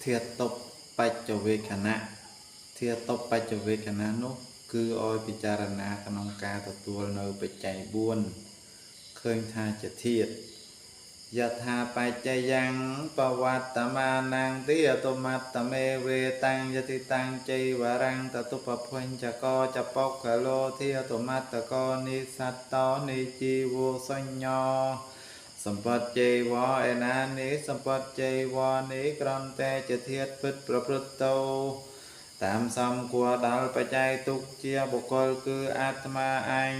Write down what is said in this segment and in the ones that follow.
ធាតុបច្ចវេខណៈធាតុបច្ចវេខណៈនោះគឺឲ្យពិចារណាក្នុងការទទួលនៅបច្ច័យ4ឃើញថាជាធាតុយថាបច្ច័យ៉ាងបវត្តមានាងទីអតុមត្តមេវេតាំងយតិតាំងចៃវរੰតតុបភញ្ចកោចបកកឡោធាអតុមត្តកោនិសត្តោនិជីវោសញ្ញោសម្បត្តិជ័យវឯណានេះសម្បត្តិជ័យវនេះក្រំតែជាធាតុពិតប្រព្រឹត្តទៅតាមសំគួរដល់បច្ច័យទុកជាបុគ្គលគឺអាត្មាអញ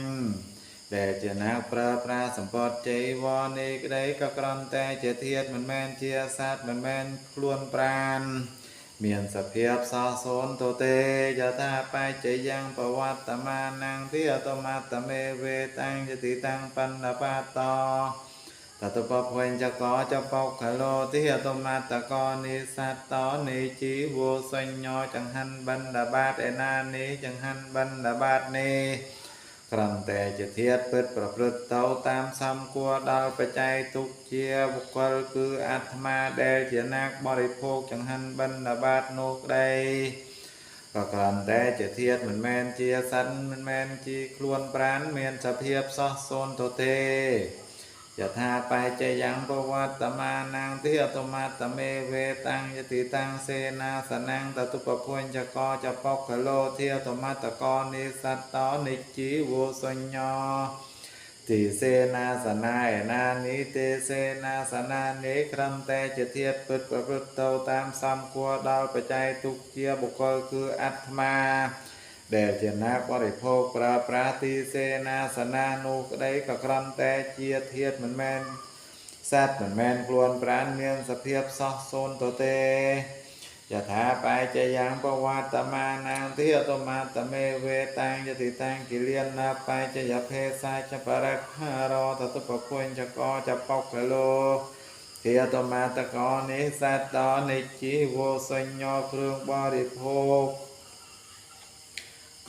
ដែលជាអ្នកប្រើប្រាស់សម្បត្តិជ័យវនេះក្តីក៏ក្រំតែជាធាតុមិនមែនជាសត្វមិនមែនខ្លួនប្រាណមានសភាពសោសូនទៅទេយថាបច្ច័យយ៉ាងបវត្តមានាងទីអតមត្តមេវេតាំងយតិតាំងបណ្ឌបាតោតតុបភញ្ចកោចបោកខឡោទីអតុមត្តកោនិសត្តោនិជីវោសញ្ញោចង្ហាន់បណ្ឌបាតឯណានេះចង្ហាន់បណ្ឌបាតនេះក្រំតែជាធាតុពិតប្រព្រឹត្តទៅតាមសំគួរដល់បច្ច័យទុកជាបុគ្គលគឺអាត្មាដែលជាអ្នកបរិភោគចង្ហាន់បណ្ឌបាតនោះក្តីក៏ក្រំតែជាធាតុមិនមែនជាសត្វមិនមែនជាខ្លួនប្រាណមានសភាពសោះសូន្យទៅទេយថាបច្ច័យ៉ាងបវត្តមានាងទីអតុមត្តមេវេតាំងយតិតាំងសេនាសនាងតតុបភញ្ចកោចបកកឡោធាអតុមត្តកោនិសត្តោនិជីវោសញ្ញោទីសេនាសនាឯណានេះទេសេនាសនានេះក្រំតែជាធាតុពិតប្រព្រឹត្តទៅតាមសំគួរដល់បច្ច័យទុកជាបុគ្គលគឺអាត្មាដែលជាអ្នកបរិភោគប្រើប្រាស់ទីសេនាសនានោះក្តីក៏ក្រំតែជាធាតុមិនមែនសត្វមិនមែនខ្លួនប្រាណមានសភាពសោះសូន្យទៅទេយថាបច្ច័យ៉ាងបវត្តមានាងទីអតុមត្តមេវេតាំងយតិតាំងគិលានបច្ច័យភេសាចបរក្ខារោតតុបភញ្ចកោចបកកឡោទីអតុមត្តកោនិសត្តោនិជីវោសញ្ញោគ្រឿងបរិភោគ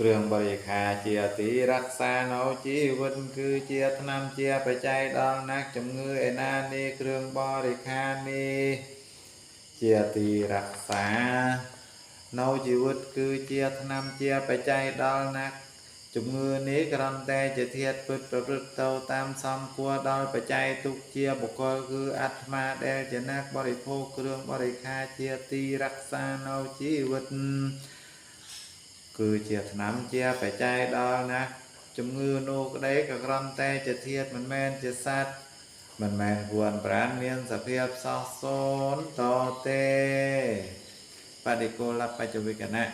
គ្រឿងបរិខាជាទីរក្សានៅជីវិតគឺជាថ្នាំជាបច្ច័យដល់អ្នកជំងឺឯណានេះគ្រឿងបរិខានេះជាទីរក្សានៅជីវិតគឺជាថ្នាំជាបច្ច័យដល់អ្នកជំងឺនេះក្រំតែជាធាតុពិតប្រព្រឹត្តទៅតាមសំគួរដល់បច្ច័យទុកជាបុគ្គលគឺអាត្មាដែលជាអ្នកបរិភោគគ្រឿងបរិខាជាទីរក្សានៅជីវិតគឺជាថ្នាំជាបច្ច័យដល់ណាជំងឺនោះក្តីក៏ក្រំតែជាធាតុមិនមែនជាសត្វមិនមែនខ្លួនប្រាណមានសភាពសោះសូន្យតទេបដិគោលបច្ចវេខណៈ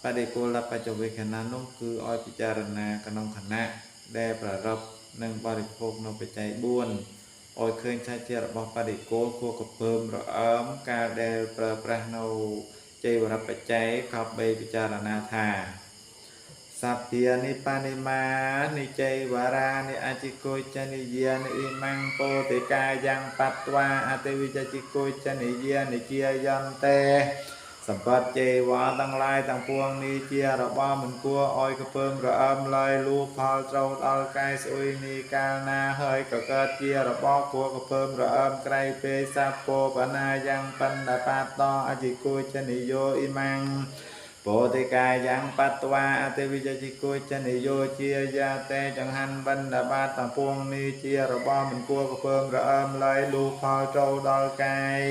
បដិគោលបច្ចវេខណៈនោះគឺឲ្យពិចារណាក្នុងខណៈដែលប្ររពនិងបរិភោគនៅបច្ច័យ4ឲ្យឃើញថាជារបស់បដិគោលគួរកពើមរអើមកាលដែលប្រើប្រាស់នៅជ័យវរបច្ច័យខប3ពិចារណាថាសព្យានិបនិមានិជ័យវរានិអជិកុចនិយានិអ៊ីម៉ាំងពោតិកាយ៉ាងបត្វាអតិវិជជិកុចនិយានិជាយន្តេសម្បត្តិជ័យវរទាំងឡាយទាំងពួងនេះជារបស់មិនគួរឲ្យកពើមរអើមឡើយលូផលត្រូវដល់កាយស្អុយនេះកាលណាហើយក៏កើតជារបស់គួរកពើមរអើមក្រៃពេសាពោបណាយ៉ាងបណ្ឌបាតោអជិកុចនិយោអ៊ីម៉ាំងពោតិកាយ៉ាងបត្វាអតិវិជជិកុចនិយោជាយាតេចង្ហាន់បណ្ឌបាតទាំងពួងនេះជារបស់មិនគួរកពើមរអើមឡើយលូផលត្រូវដល់កាយ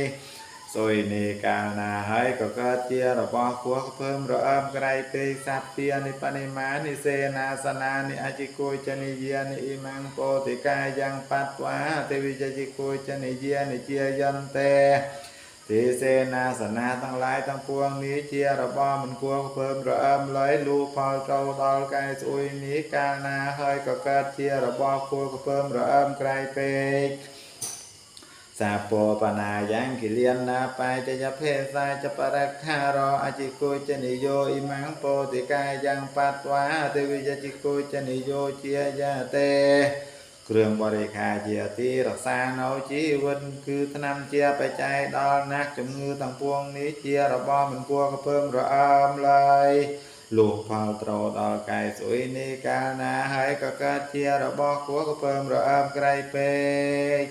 សុយនេះកាលណាហើយក៏កើតជារបស់គួរកពើមរអើមក្រៃពេសព្វានិបនិមានិសេនាសនានិអជិកុចនិយានិអ៊ីម៉ាំងពោតិកាយ៉ាងបត្វាអតិវិជជិកុចនិយានិជាយន្តេទីសេនាសនាទាំងឡាយទាំងពួងនេះជារបស់មិនគួរកពើមរអើមឡើយលូផលត្រូវដល់កាយស្អុយនេះកាលណាហើយក៏កើតជារបស់គួរកពើមរអើមក្រៃពេកសាពោបណាយ៉ាងគិលានណាបច្ចយភេសាចបរក្ខារោអជិកុចនិយោអ៊ីម៉ាំងពោតិកាយ៉ាងបត្វាអតិវិជជិកុចនិយោជាយាតេគ្រឿងបរិខាជាទីរក្សានៅជីវិតគឺថ្នាំជាបច្ច័យដល់អ្នកជំងឺទាំងពួងនេះជារបស់មិនគួរកពើមរអើមឡើយលុះផលត្រូវដល់កាយស្អុយនេះកាលណាហើយក៏កើតជារបស់គួរកពើមរអើមក្រៃពេក